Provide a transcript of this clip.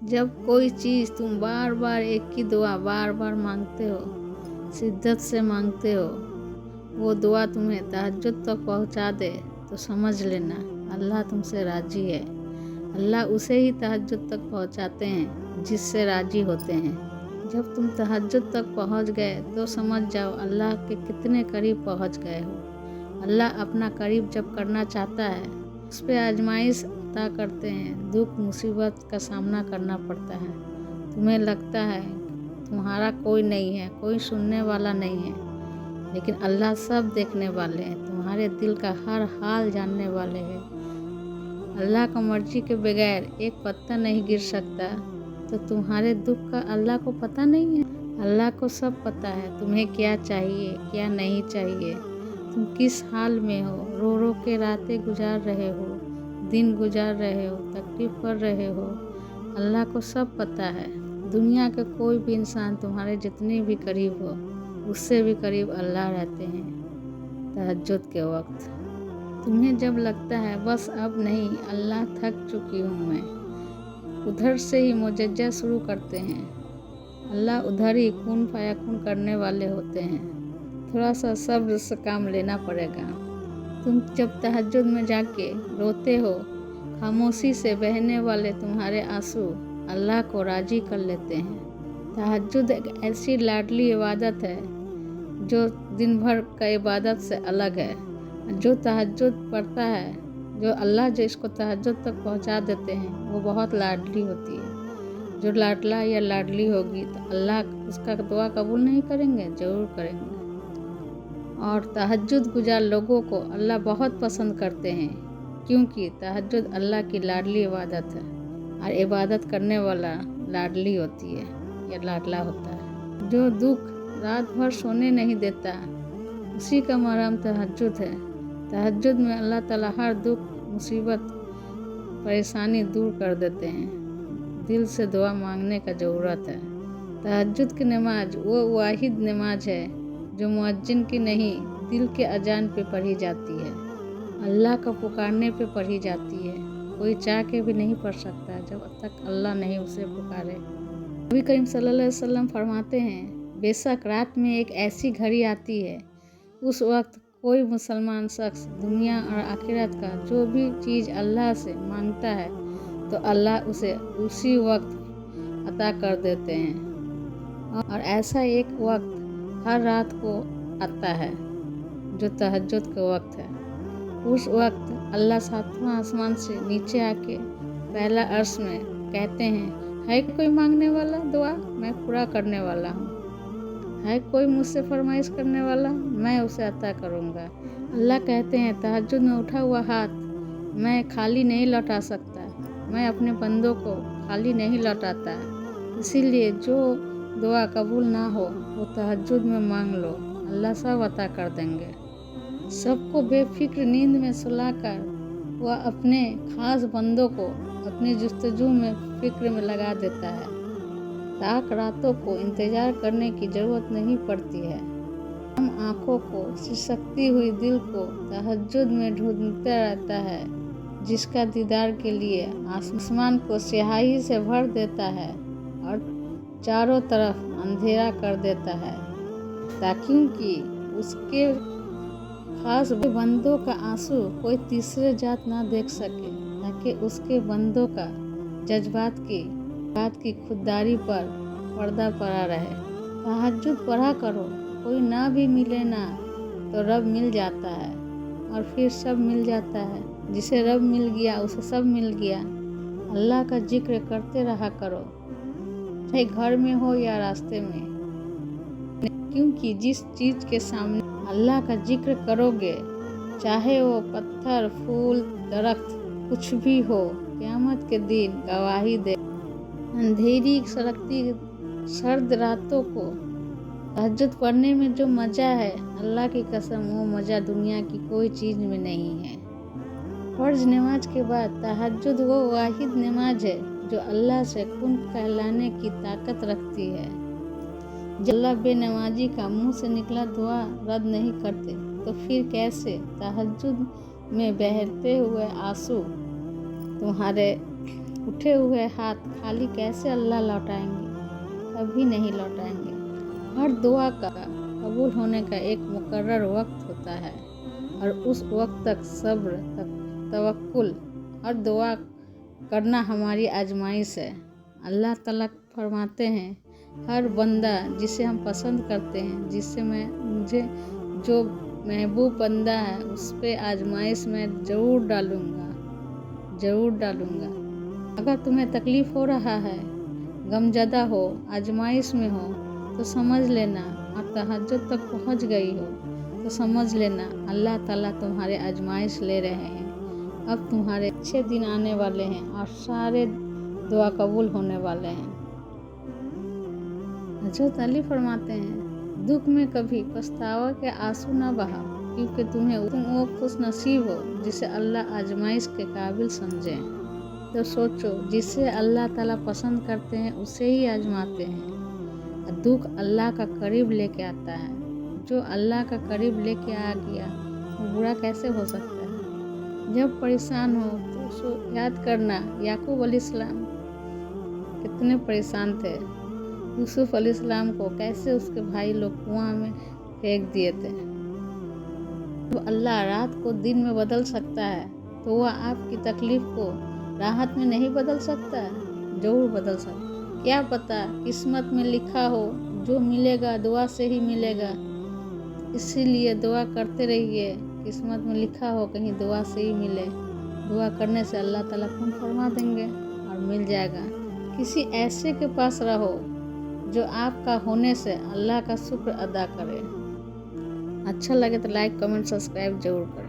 जब कोई चीज़ तुम बार बार एक ही दुआ बार बार मांगते हो, शिद्दत से मांगते हो, वो दुआ तुम्हें तहज्जुद तक पहुंचा दे तो समझ लेना अल्लाह तुमसे राज़ी है। अल्लाह उसे ही तहज्जुद तक पहुंचाते हैं जिससे राज़ी होते हैं। जब तुम तहज्जुद तक पहुंच गए तो समझ जाओ अल्लाह के कितने करीब पहुंच गए हो। अल्लाह अपना करीब जब करना चाहता है उस पर आजमाइश अता करते हैं, दुख मुसीबत का सामना करना पड़ता है। तुम्हें लगता है तुम्हारा कोई नहीं है, कोई सुनने वाला नहीं है, लेकिन अल्लाह सब देखने वाले हैं, तुम्हारे दिल का हर हाल जानने वाले हैं। अल्लाह का मर्जी के बगैर एक पत्ता नहीं गिर सकता, तो तुम्हारे दुख का अल्लाह को पता नहीं है? अल्लाह को सब पता है तुम्हें क्या चाहिए क्या नहीं चाहिए, तुम किस हाल में हो, रो रो के रातें गुजार रहे हो, दिन गुजार रहे हो, तकलीफ कर रहे हो। अल्लाह को सब पता है। दुनिया के कोई भी इंसान तुम्हारे जितने भी करीब हो उससे भी करीब अल्लाह रहते हैं तहज्जुद के वक्त। तुम्हें जब लगता है बस अब नहीं, अल्लाह थक चुकी हूँ मैं, उधर से ही मुजज्जा शुरू करते हैं। अल्लाह उधर ही खून फाया खून करने वाले होते हैं। थोड़ा सा सब्र से काम लेना पड़ेगा। तुम जब तहज्जुद में जाके रोते हो, खामोशी से बहने वाले तुम्हारे आंसू अल्लाह को राज़ी कर लेते हैं। तहज्जुद एक ऐसी लाडली इबादत है जो दिन भर का इबादत से अलग है। जो तहज्जुद पढ़ता है, जो अल्लाह जिसको तहज्जुद तक पहुंचा देते हैं, वो बहुत लाडली होती है। जो लाडला या लाडली होगी तो अल्लाह उसका दुआ कबूल नहीं करेंगे? ज़रूर करेंगे। और तहज्जुद गुजार लोगों को अल्लाह बहुत पसंद करते हैं, क्योंकि तहज्जुद अल्लाह की लाडली इबादत है और इबादत करने वाला लाडली होती है या लाडला होता है। जो दुख रात भर सोने नहीं देता, उसी का मरहम तहज्जुद है। तहज्जुद में अल्लाह ताला हर दुख मुसीबत परेशानी दूर कर देते हैं। दिल से दुआ मांगने का ज़रूरत है। तहज्जुद की नमाज वो वाहिद नमाज है जो मुअज्जिन की नहीं, दिल के अजान पे पढ़ी जाती है, अल्लाह का पुकारने पे पढ़ी जाती है। कोई चाह के भी नहीं पढ़ सकता जब तक अल्लाह नहीं उसे पुकारे। नबी करीम सल्लल्लाहु अलैहि वसल्लम फरमाते हैं, बेशक रात में एक ऐसी घड़ी आती है, उस वक्त कोई मुसलमान शख्स दुनिया और आखिरत का जो भी चीज़ अल्लाह से मांगता है तो अल्लाह उसे उसी वक्त अता कर देते हैं। और ऐसा एक वक्त हर रात को आता है जो तहज्जुद का वक्त है। उस वक्त अल्लाह सातवां आसमान से नीचे आके पहला अर्श में कहते हैं, है कोई मांगने वाला दुआ, मैं पूरा करने वाला हूँ। है कोई मुझसे फरमाइश करने वाला, मैं उसे अता करूँगा। अल्लाह कहते हैं, तहज्जुद में उठा हुआ हाथ मैं खाली नहीं लौटा सकता, मैं अपने बंदों को खाली नहीं लौटाता। इसीलिए जो दुआ कबूल ना हो वो तहज्जुद में मांग लो, अल्लाह सब अता कर देंगे। सबको बेफिक्र नींद में सुलाकर वह अपने खास बंदों को अपनी जुस्तजू में फिक्र में लगा देता है। ताक रातों को इंतज़ार करने की ज़रूरत नहीं पड़ती है। हम आँखों को सिसकती हुई दिल को तहज्जुद में ढूंढता रहता है, जिसका दीदार के लिए आसमान को स्याही से भर देता है और चारों तरफ अंधेरा कर देता है, ताकि उसके खास बंदों का आंसू कोई तीसरे जात ना देख सके, ताकि उसके बंदों का जज्बात की खुददारी पर पर्दा पड़ा रहे। तहज्जुद पढ़ा करो, कोई ना भी मिले ना तो रब मिल जाता है और फिर सब मिल जाता है। जिसे रब मिल गया उसे सब मिल गया। अल्लाह का जिक्र करते रहा करो, चाहे घर में हो या रास्ते में, क्योंकि जिस चीज़ के सामने अल्लाह का जिक्र करोगे, चाहे वो पत्थर, फूल, दरख्त, कुछ भी हो, क़यामत के दिन गवाही दे। अंधेरी सड़कती सर्द रातों को तहज्जुद पढ़ने में जो मज़ा है, अल्लाह की कसम वो मज़ा दुनिया की कोई चीज़ में नहीं है। फर्ज नमाज के बाद तहज्जुद वो वाहिद नमाज है जो अल्लाह से खून कहलाने की ताकत रखती है। जब अल्लाह बेनमाजी का मुंह से निकला दुआ रद्द नहीं करते, तो फिर कैसे तहज्जुद में बहते हुए आंसू तुम्हारे उठे हुए हाथ खाली कैसे अल्लाह लौटाएंगे? कभी नहीं लौटाएंगे। हर दुआ का कबूल होने का एक मुकर्रर वक्त होता है और उस वक्त तक सब्र, तवक्कुल और दुआ करना हमारी आजमाइश है। अल्लाह ताला फरमाते हैं, हर बंदा जिसे हम पसंद करते हैं, मुझे जो महबूब बंदा है, उस पे आजमाइश में ज़रूर डालूँगा। अगर तुम्हें तकलीफ़ हो रहा है, गमज़दा हो, आजमाइश में हो, तो समझ लेना और तहज्जुद तक पहुँच गई हो तो समझ लेना अल्लाह ताला तुम्हारे आजमाइश ले रहे हैं। अब तुम्हारे अच्छे दिन आने वाले हैं और सारे दुआ कबूल होने वाले हैं। हज़रत अली फरमाते हैं, दुख में कभी पछतावा के आंसू न बहाओ, क्योंकि तुम वो खुश नसीब हो जिसे अल्लाह आजमाइश के काबिल समझे। तो सोचो, जिसे अल्लाह ताला पसंद करते हैं उसे ही आजमाते हैं। दुख अल्लाह का करीब लेके आता है। जो अल्लाह का करीब लेके आ गया वो बुरा कैसे हो सकता है? जब परेशान हो तो याद करना, याकूब अलैहिस्सलाम कितने परेशान थे। यूसुफ अलैहिस्सलाम को कैसे उसके भाई लोग कुआं में फेंक दिए थे। जब अल्लाह रात को दिन में बदल सकता है तो वह आपकी तकलीफ को राहत में नहीं बदल सकता? जरूर बदल सकता। क्या पता किस्मत में लिखा हो, जो मिलेगा दुआ से ही मिलेगा। इसीलिए दुआ करते रहिए। किस्मत में लिखा हो कहीं दुआ से ही मिले। दुआ करने से अल्लाह ताला कुन फरमा देंगे और मिल जाएगा। किसी ऐसे के पास रहो जो आपका होने से अल्लाह का शुक्र अदा करे। अच्छा लगे तो लाइक, कमेंट, सब्सक्राइब जरूर करें।